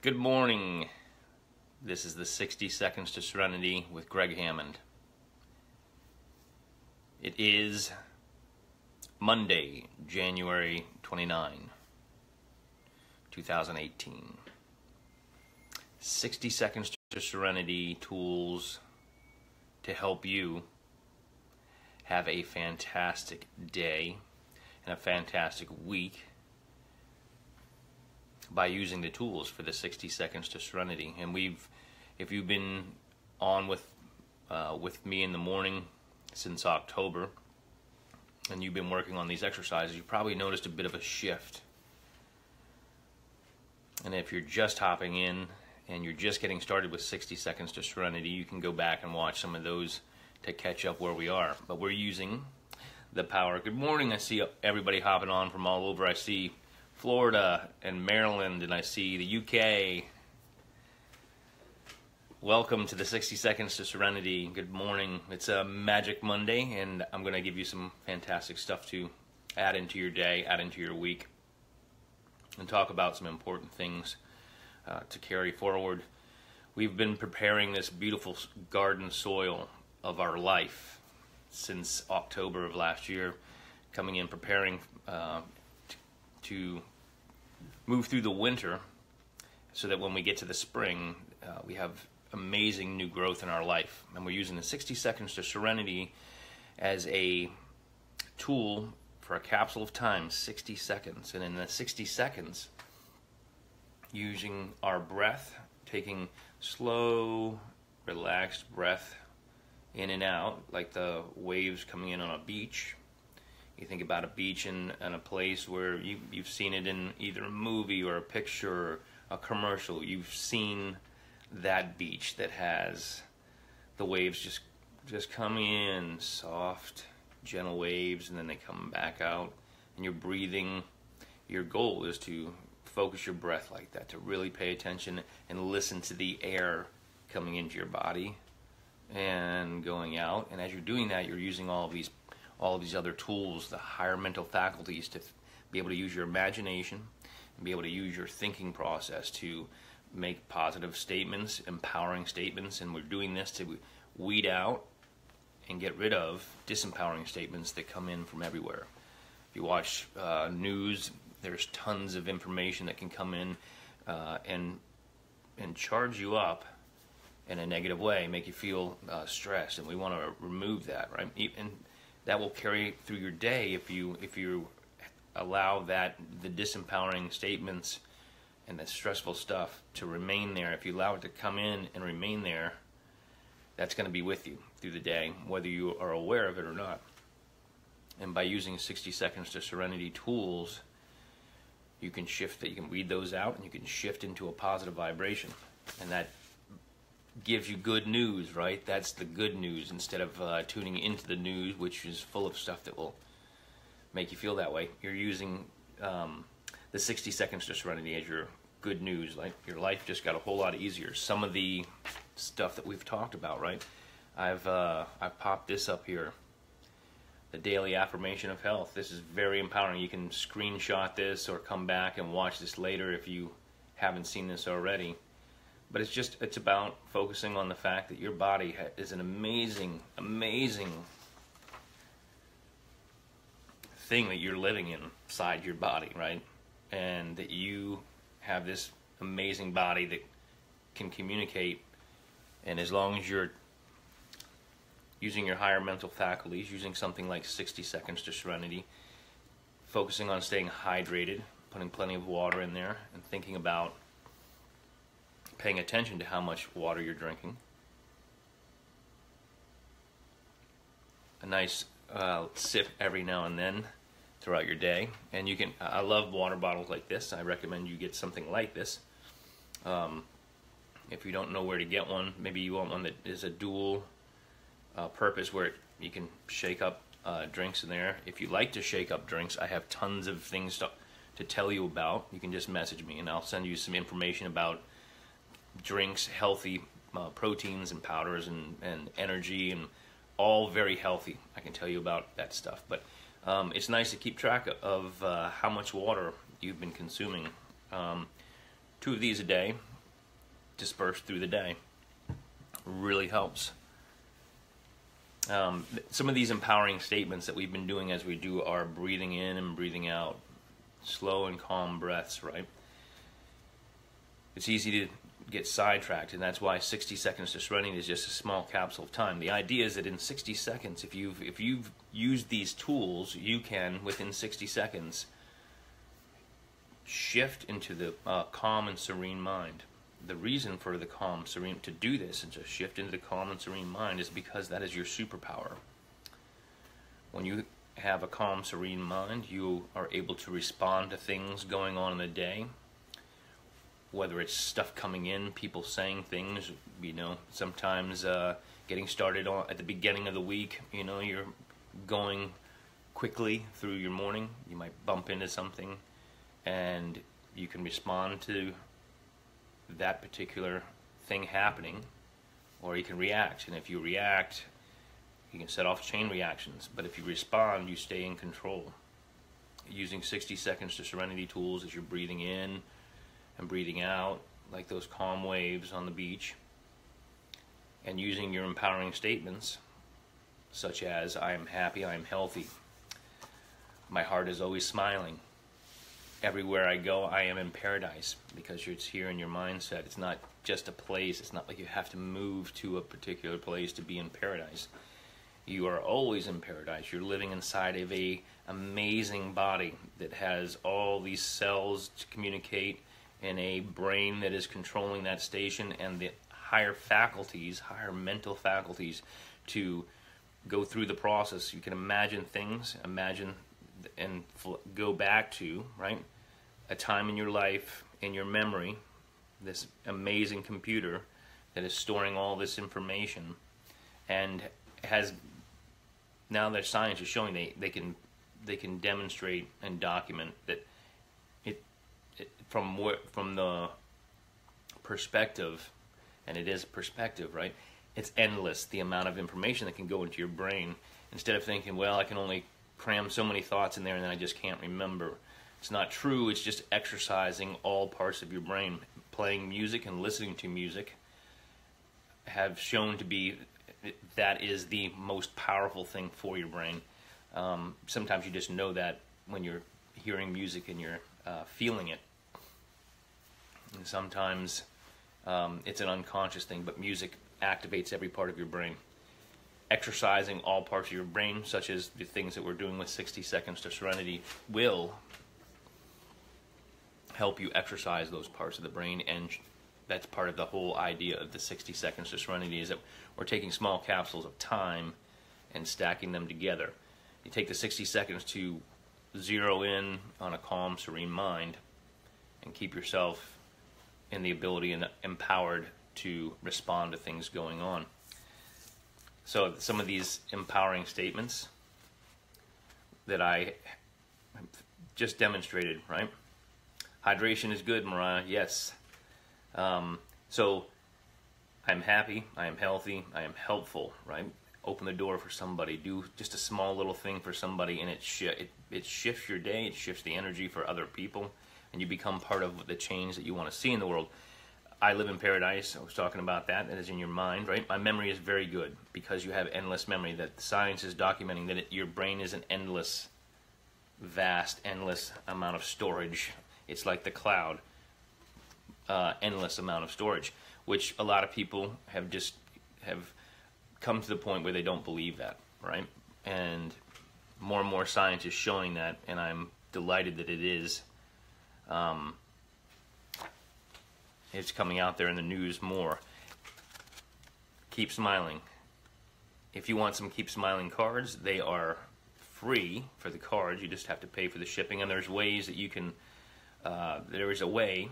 Good morning. This is the 60 Seconds to Serenity with Gregg Hammond. It is Monday, January 29, 2018. 60 Seconds to Serenity tools to help you have a fantastic day and a fantastic week by using the tools for the 60 Seconds to Serenity. And if you've been on with me in the morning since October, and you've been working on these exercises, you probably noticed a bit of a shift. And if you're just hopping in and you're just getting started with 60 Seconds to Serenity, you can go back and watch some of those to catch up where we are. But we're using the power. Good morning. I see everybody hopping on from all over. I see Florida and Maryland, and I see the UK. Welcome to the 60 Seconds to Serenity. Good morning. It's a Magic Monday, and I'm going to give you some fantastic stuff to add into your day, add into your week, and talk about some important things to carry forward. We've been preparing this beautiful garden soil of our life since October of last year, coming in preparing to move through the winter so that when we get to the spring, we have amazing new growth in our life. And we're using the 60 Seconds to Serenity as a tool for a capsule of time, 60 seconds. And in the 60 seconds, using our breath, taking slow, relaxed breath in and out, like the waves coming in on a beach. You think about a beach in a place where you've seen it in either a movie or a picture or a commercial. You've seen that beach that has the waves just coming in, soft, gentle waves, and then they come back out, and you're breathing. Your goal is to focus your breath like that, to really pay attention and listen to the air coming into your body and going out. And as you're doing that, you're using all of these other tools, the higher mental faculties, to be able to use your imagination and be able to use your thinking process to make positive statements, empowering statements. And we're doing this to weed out and get rid of disempowering statements that come in from everywhere. If you watch news, there's tons of information that can come in and charge you up in a negative way, make you feel stressed, and we want to remove that, right? And that will carry through your day if you allow the disempowering statements and the stressful stuff to remain there. If you allow it to come in and remain there, that's going to be with you through the day, whether you are aware of it or not. And by using 60 Seconds to Serenity tools, you can shift that. You can weed those out, and you can shift into a positive vibration, and that gives you good news, right? That's the good news, instead of tuning into the news, which is full of stuff that will make you feel that way. You're using the 60 Seconds to Serenity as your good news. Like, your life just got a whole lot easier. Some of the stuff that we've talked about, right? I've popped this up here, the daily affirmation of health. This is very empowering. You can screenshot this or come back and watch this later if you haven't seen this already. But it's about focusing on the fact that your body is an amazing, amazing thing that you're living inside your body, right? And that you have this amazing body that can communicate. And as long as you're using your higher mental faculties, using something like 60 Seconds to Serenity, focusing on staying hydrated, putting plenty of water in there, and thinking about paying attention to how much water you're drinking. A nice sip every now and then throughout your day. And you can, I love water bottles like this. I recommend you get something like this. If you don't know where to get one, maybe you want one that is a dual purpose, where you can shake up drinks in there. If you like to shake up drinks, I have tons of things to tell you about. You can just message me, and I'll send you some information about drinks, healthy proteins and powders and energy, and all very healthy. I can tell you about that stuff. But it's nice to keep track of how much water you've been consuming. 2 of these a day, dispersed through the day, really helps. Some of these empowering statements that we've been doing as we do our breathing in and breathing out, slow and calm breaths, right? It's easy to get sidetracked, and that's why 60 seconds to Serenity is just a small capsule of time. The idea is that in 60 seconds, if you've used these tools, you can, within 60 seconds, shift into the calm and serene mind. The reason for the calm, serene, to do this and to shift into the calm and serene mind is because that is your superpower. When you have a calm, serene mind, you are able to respond to things going on in the day, whether it's stuff coming in, people saying things, sometimes getting started at the beginning of the week, you're going quickly through your morning, you might bump into something, and you can respond to that particular thing happening, or you can react. And if you react, you can set off chain reactions. But if you respond, you stay in control. Using 60 seconds to Serenity tools as you're breathing in and breathing out, like those calm waves on the beach, and using your empowering statements, such as, I am happy, I am healthy, my heart is always smiling, everywhere I go, I am in paradise, because it's here in your mindset. It's not just a place. It's not like you have to move to a particular place to be in paradise. You are always in paradise. You're living inside of an amazing body that has all these cells to communicate, and a brain that is controlling that station, and the higher faculties, higher mental faculties to go through the process. You can imagine things, and go back to, right, a time in your life, in your memory, this amazing computer that is storing all this information, and has, now that science is showing they can demonstrate and document that from the perspective, and it is perspective, right? It's endless, the amount of information that can go into your brain. Instead of thinking, well, I can only cram so many thoughts in there and then I just can't remember. It's not true. It's just exercising all parts of your brain. Playing music and listening to music have shown to be, that is the most powerful thing for your brain. Sometimes you just know that when you're hearing music and you're feeling it. And sometimes it's an unconscious thing, but music activates every part of your brain. Exercising all parts of your brain, such as the things that we're doing with 60 seconds to Serenity, will help you exercise those parts of the brain. And that's part of the whole idea of the 60 seconds to Serenity, is that we're taking small capsules of time and stacking them together. You take the 60 seconds to zero in on a calm, serene mind and keep yourself in the ability and empowered to respond to things going on. So some of these empowering statements that I just demonstrated, right? Hydration is good, Mariah. Yes. So I'm happy, I am healthy, I am helpful, right? Open the door for somebody. Do just a small little thing for somebody, and it shifts your day. It shifts the energy for other people, and you become part of the change that you want to see in the world. I live in paradise. I was talking about that. That is in your mind, right? My memory is very good because you have endless memory. That science is documenting that your brain is an endless, vast, endless amount of storage. It's like the cloud, endless amount of storage, which a lot of people have come to the point where they don't believe that, right? And more science is showing that, and I'm delighted that it is. It's coming out there in the news more. Keep smiling. If you want some Keep Smiling cards, they are free for the cards. You just have to pay for the shipping, and there's ways that you can, there is a way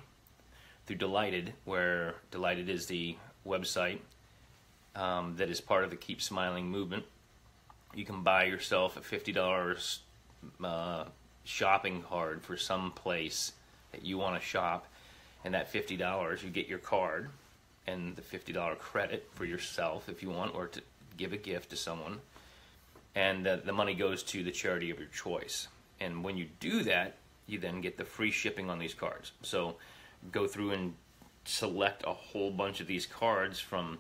through Delighted, where Delighted is the website that is part of the Keep Smiling movement. You can buy yourself a $50 shopping card for some place that you want to shop, and that $50, you get your card and the $50 credit for yourself if you want, or to give a gift to someone, and the money goes to the charity of your choice. And when you do that, you then get the free shipping on these cards. So go through and select a whole bunch of these cards from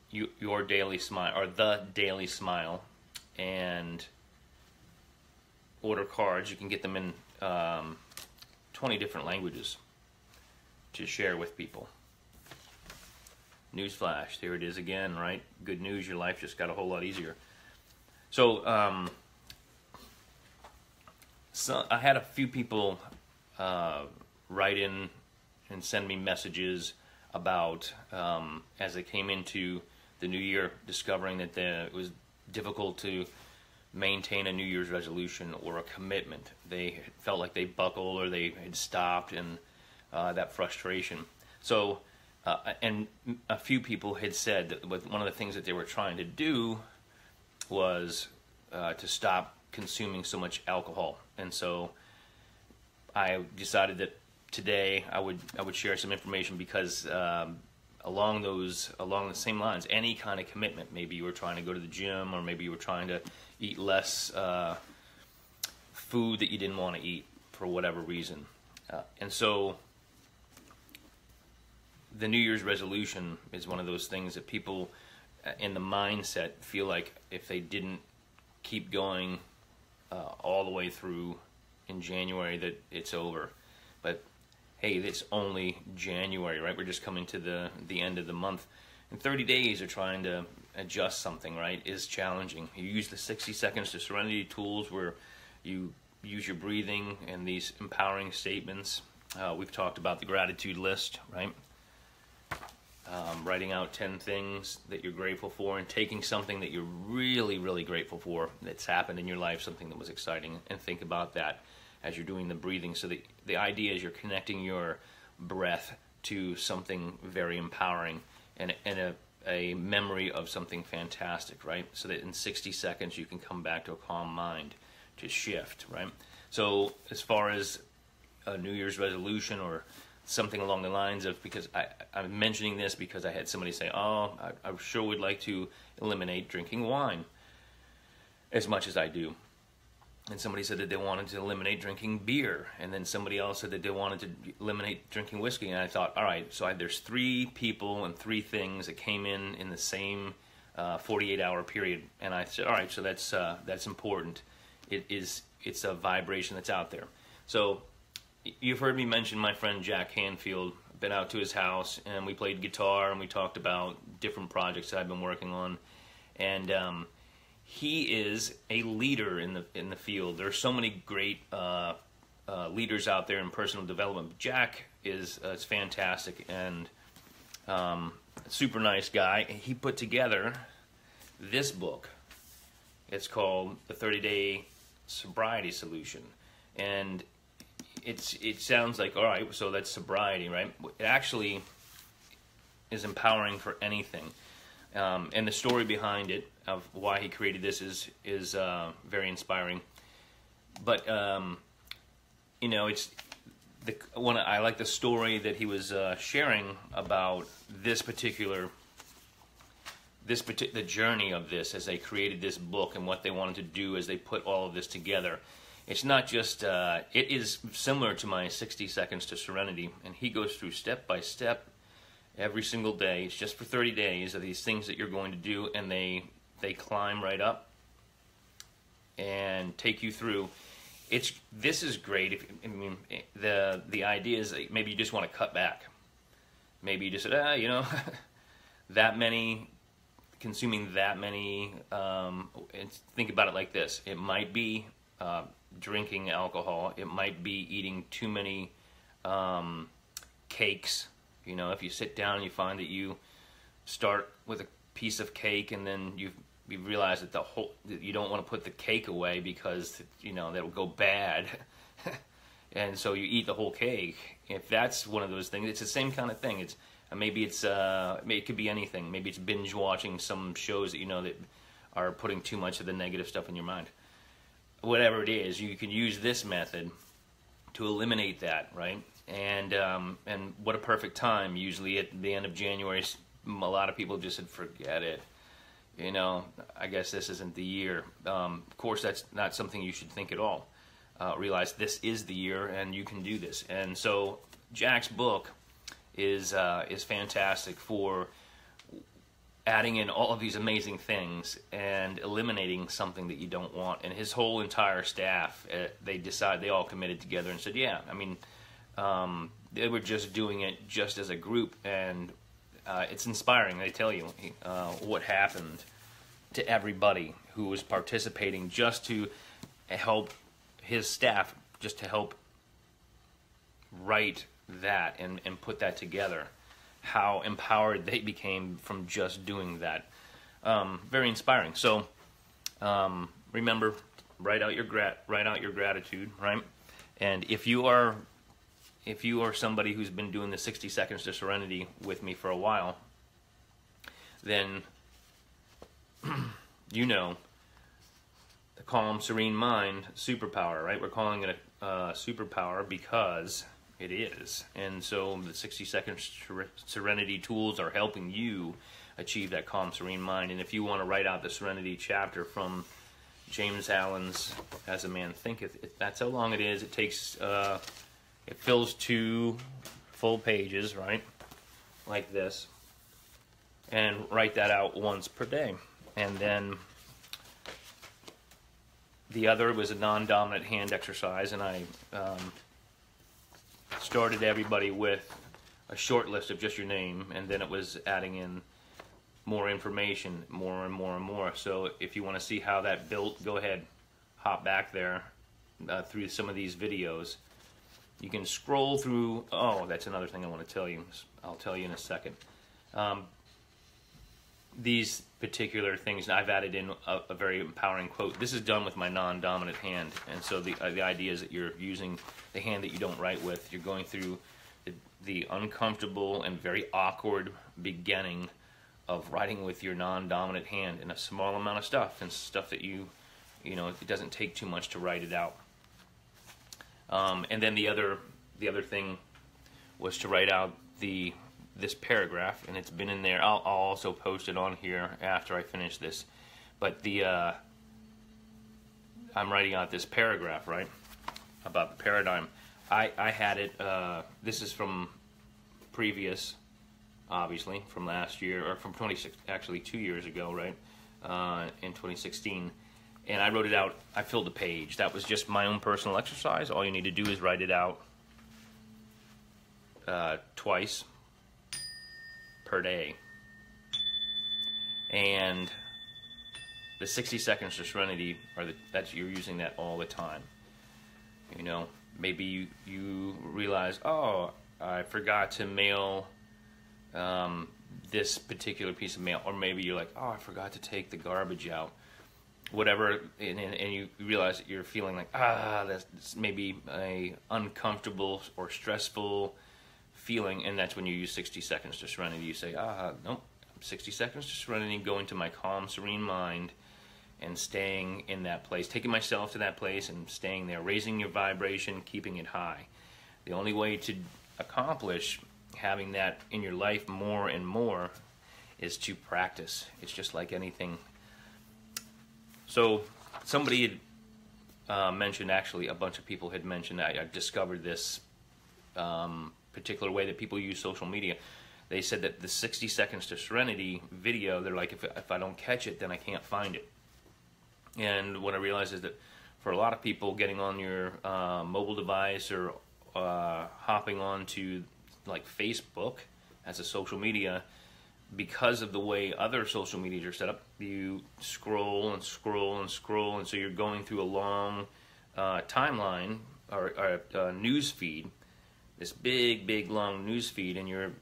your daily smile or the daily smile, and order cards. You can get them in 20 different languages to share with people. Newsflash, there it is again, right? Good news, your life just got a whole lot easier. So, so I had a few people write in and send me messages about, as they came into the new year, discovering that it was difficult to maintain a New Year's resolution or a commitment. They felt like they buckled or they had stopped, and that frustration. So, and a few people had said that one of the things that they were trying to do was to stop consuming so much alcohol. And so I decided that today I would share some information, because along the same lines, any kind of commitment, maybe you were trying to go to the gym, or maybe you were trying to eat less food that you didn't want to eat for whatever reason. And so the New Year's resolution is one of those things that people in the mindset feel like if they didn't keep going all the way through in January, that it's over. But hey, it's only January, right? We're just coming to the end of the month. And 30 days of trying to adjust something, right, is challenging. You use the 60 seconds to Serenity tools where you use your breathing and these empowering statements. We've talked about the gratitude list, right? Writing out 10 things that you're grateful for, and taking something that you're really, really grateful for that's happened in your life, something that was exciting, and think about that as you're doing the breathing. So the idea is you're connecting your breath to something very empowering and a memory of something fantastic, right? So that in 60 seconds you can come back to a calm mind to shift, right? So as far as a New Year's resolution or something along the lines of, because I'm mentioning this because I had somebody say, oh, I sure would like to eliminate drinking wine as much as I do. And somebody said that they wanted to eliminate drinking beer. And then somebody else said that they wanted to eliminate drinking whiskey. And I thought, all right, so there's 3 people and 3 things that came in the same 48-hour period. And I said, all right, so that's important. It's a vibration that's out there. So you've heard me mention my friend Jack Hanfield. I've been out to his house, and we played guitar, and we talked about different projects that I've been working on. And he is a leader in the field. There are so many great leaders out there in personal development. Jack is fantastic and super nice guy. He put together this book. It's called The 30-Day Sobriety Solution. And it sounds like, all right, so that's sobriety, right? It actually is empowering for anything. And the story behind it, of why he created this, is very inspiring. But you know, I like the story that he was sharing about the journey of this as they created this book and what they wanted to do as they put all of this together. It's not just, it is similar to my 60 Seconds to Serenity, and he goes through step by step every single day. It's just for 30 days of these things that you're going to do, and they climb right up and take you through. This is great. The idea is that maybe you just want to cut back. Maybe you just said, you know, consuming that many, and think about it like this. It might be drinking alcohol. It might be eating too many cakes. You know, if you sit down and you find that you start with a piece of cake, and then you realize that that you don't want to put the cake away because, you know, that'll go bad. And so you eat the whole cake. If that's one of those things, it's the same kind of thing. It could be anything. Maybe it's binge watching some shows that you know that are putting too much of the negative stuff in your mind. Whatever it is, you can use this method to eliminate that, right? And what a perfect time. Usually at the end of January, a lot of people just said, forget it. You know, I guess this isn't the year. Of course, that's not something you should think at all. Realize this is the year, and you can do this. And so Jack's book is fantastic for adding in all of these amazing things and eliminating something that you don't want. And his whole entire staff, they all committed together and said, yeah, I mean, they were just doing it just as a group, and it's inspiring. They tell you what happened to everybody who was participating just to help his staff, just to help write that and put that together. How empowered they became from just doing that. Very inspiring. So remember, write out your gratitude, right? And if you are somebody who's been doing the 60 Seconds to Serenity with me for a while, then you know the calm, serene mind superpower, right? We're calling it a superpower because it is. And so the 60 Seconds Serenity tools are helping you achieve that calm, serene mind. And if you want to write out the Serenity chapter from James Allen's As a Man Thinketh, that's how long it is. It takes, it fills 2 full pages, right? Like this. And write that out once per day. And then the other was a non-dominant hand exercise, and I started everybody with a short list of just your name, and then it was adding in more information, more and more and more. So if you want to see how that built, go ahead, hop back there through some of these videos. You can scroll through. Oh, that's another thing I want to tell you. I'll tell you in a second. These particular things, I've added in a very empowering quote. This is done with my non-dominant hand, and so the idea is that you're using the hand that you don't write with. You're going through the uncomfortable and very awkward beginning of writing with your non-dominant hand in a small amount of stuff, and stuff that you know, it doesn't take too much to write it out. And then the other thing was to write out this paragraph, and it's been in there. I'll also post it on here after I finish this. But I'm writing out this paragraph, right, about the paradigm. I had it. This is from previous, obviously, from last year, or from 2 years ago, right, in 2016. And I wrote it out. I filled a page. That was just my own personal exercise. All you need to do is write it out twice per day. And the 60 Seconds to Serenity you're using that all the time. You know, maybe you realize, oh, I forgot to mail this particular piece of mail, or maybe you're like, oh, I forgot to take the garbage out. Whatever, and you realize that you're feeling like, that's maybe a uncomfortable or stressful feeling, and that's when you use 60 Seconds to Serenity. You say, nope, 60 Seconds to Serenity, going to my calm, serene mind and staying in that place, taking myself to that place and staying there, raising your vibration, keeping it high. The only way to accomplish having that in your life more and more is to practice. It's just like anything. So somebody had mentioned, actually a bunch of people had mentioned, I discovered this particular way that people use social media. They said that the 60 Seconds to Serenity video, they're like, if I don't catch it, then I can't find it. And what I realized is that for a lot of people, getting on your mobile device or hopping on to like Facebook as a social media, because of the way other social medias are set up, you scroll and scroll and scroll, and so you're going through a long timeline or news feed, this big long news feed, and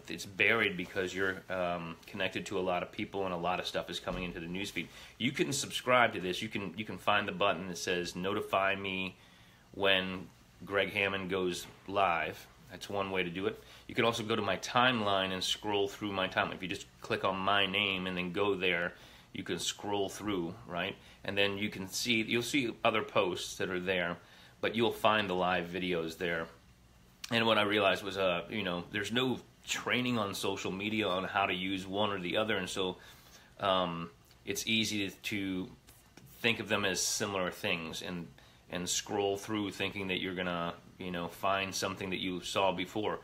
it's buried because you're connected to a lot of people, and a lot of stuff is coming into the news feed. You can subscribe to this. You can find the button that says notify me when Gregg Hammond goes live. That's one way to do it. You can also go to my timeline and scroll through my timeline. If you just click on my name and then go there, you can scroll through, right? And then you'll see other posts that are there, but you'll find the live videos there. And what I realized was, there's no training on social media on how to use one or the other, and so it's easy to think of them as similar things and scroll through thinking that you're gonna you know, find something that you saw before.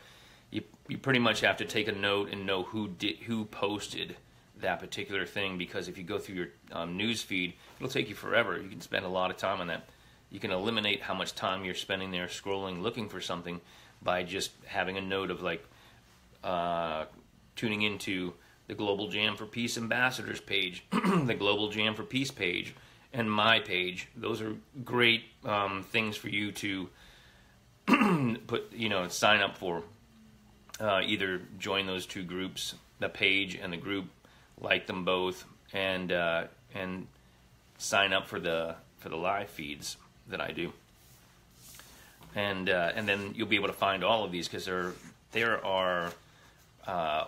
You pretty much have to take a note and know who posted that particular thing, because if you go through your news feed, it'll take you forever. You can spend a lot of time on that. You can eliminate how much time you're spending there scrolling, looking for something, by just having a note of, like, tuning into the Global Jam for Peace Ambassadors page, the Global Jam for Peace page, and my page. Those are great things for you to sign up for. Either join those two groups, the page and the group, like them both, and sign up for the live feeds that I do. And then you'll be able to find all of these, because there are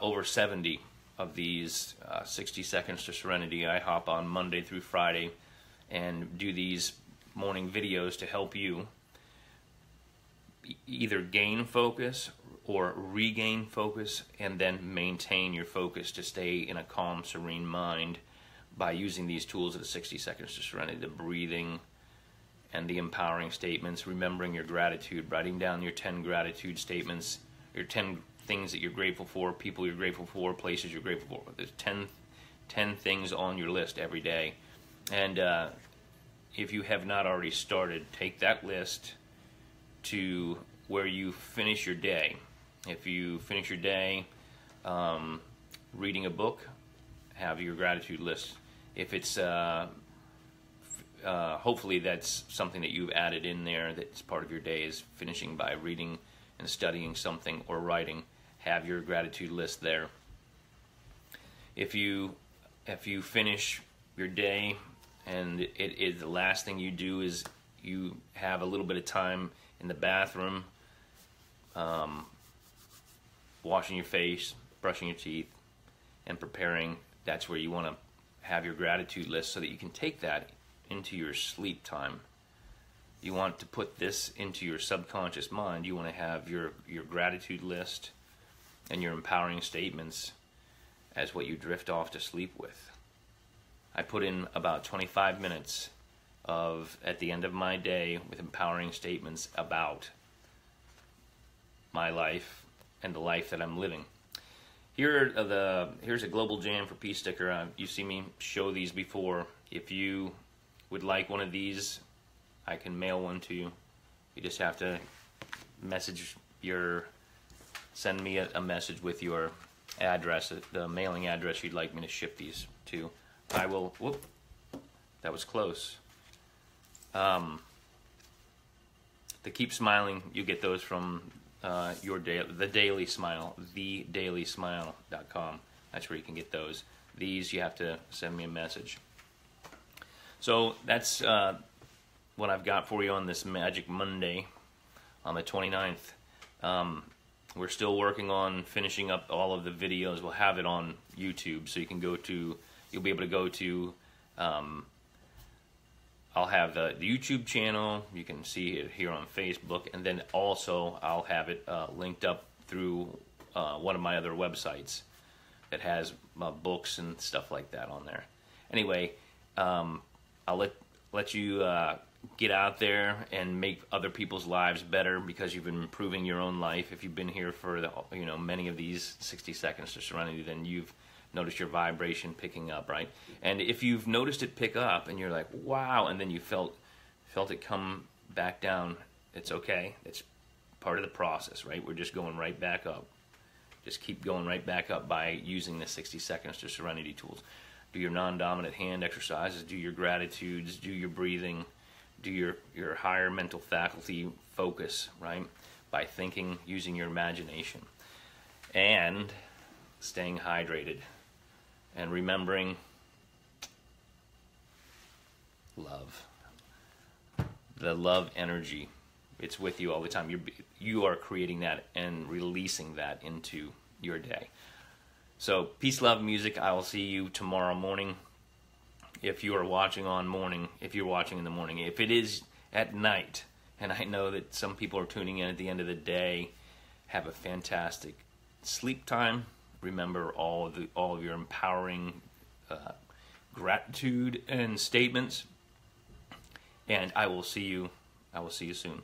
over 70 of these 60 Seconds to Serenity. I hop on Monday through Friday and do these morning videos to help you either gain focus or regain focus, and then maintain your focus to stay in a calm, serene mind by using these tools of the 60 Seconds to Serenity, the breathing and the empowering statements, remembering your gratitude, writing down your 10 gratitude statements, your 10 things that you're grateful for, people you're grateful for, places you're grateful for. There's 10 things on your list every day. And if you have not already started, take that list to where you finish your day. If you finish your day reading a book, have your gratitude list. If it's hopefully that's something that you've added in there, that's part of your day, is finishing by reading and studying something or writing. Have your gratitude list there. If you finish your day and the last thing you do is you have a little bit of time in the bathroom, washing your face, brushing your teeth, and preparing, that's where you want to have your gratitude list, so that you can take that into your sleep time. You want to put this into your subconscious mind. You want to have your gratitude list and your empowering statements as what you drift off to sleep with. I put in about 25 minutes at the end of my day with empowering statements about my life and the life that I'm living. Here's a Global Jam for Peace sticker. You've seen me show these before. If you would like one of these, I can mail one to you. You just have to send me a message with your address, the mailing address you'd like me to ship these to. I will, whoop, that was close. The Keep Smiling, you get those from the Daily Smile, thedailysmile.com. That's where you can get those. These, you have to send me a message. So that's what I've got for you on this Magic Monday on the 29th. We're still working on finishing up all of the videos. We'll have it on YouTube, so you'll be able to go to, I'll have the YouTube channel. You can see it here on Facebook, and then also I'll have it linked up through one of my other websites that has books and stuff like that on there. Anyway, I'll let you get out there and make other people's lives better, because you've been improving your own life. If you've been here for many of these 60 Seconds to Serenity, then you've noticed your vibration picking up, right? And if you've noticed it pick up and you're like, wow, and then you felt it come back down, it's okay. It's part of the process, right? We're just going right back up. Just keep going right back up by using the 60 Seconds to Serenity tools. Do your non-dominant hand exercises, do your gratitudes, do your breathing, do your higher mental faculty focus, right? By thinking, using your imagination, and staying hydrated, and remembering love. The love energy, it's with you all the time. You are creating that and releasing that into your day. So, peace, love, music. I will see you tomorrow morning. If you are watching if you're watching in the morning. If it is at night, and I know that some people are tuning in at the end of the day, have a fantastic sleep time. Remember all of your empowering gratitude and statements. And I will see you soon.